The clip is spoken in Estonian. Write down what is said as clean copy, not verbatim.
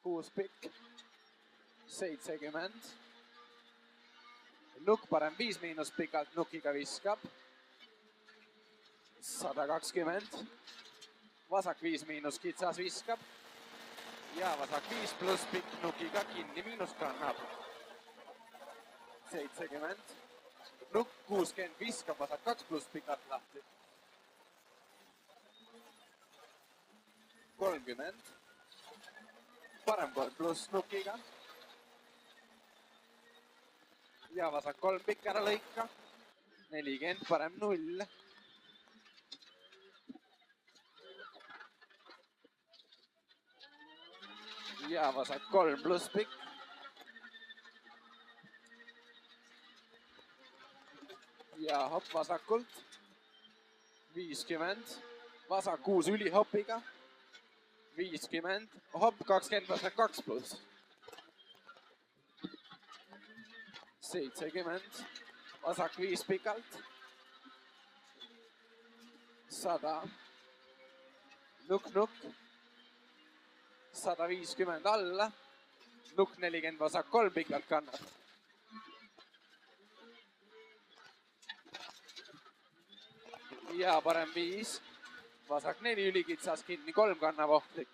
6 pikk, 70. Nukk parem 5 miinus pikalt, nukiga viskab. 120. Vasak 5 miinus kitsas viskab. Ja vasak 5 pluss pikk nukiga kinni miinus kannab. 70. Nukk 60 viskab, vasak 2 pluss pikalt lahti. 30. Parem 3 pluss nukiga. Ja vasak 3 pikk ära lõika. 40, parem 0. Ja vasak 3 pluss pikk. Ja hopp vasakult. 50. Vasak 6 ülihopiga. 50. Hopp 20, vasak 2 pluss. 70. Vasak 5 pikalt. 100. Nukk. 150 alla. Nukk 40, vasak 3 pikalt kannab. Ja parem 5. Vasak 4 ülikitsas kinni, 3 kannab ohtlik.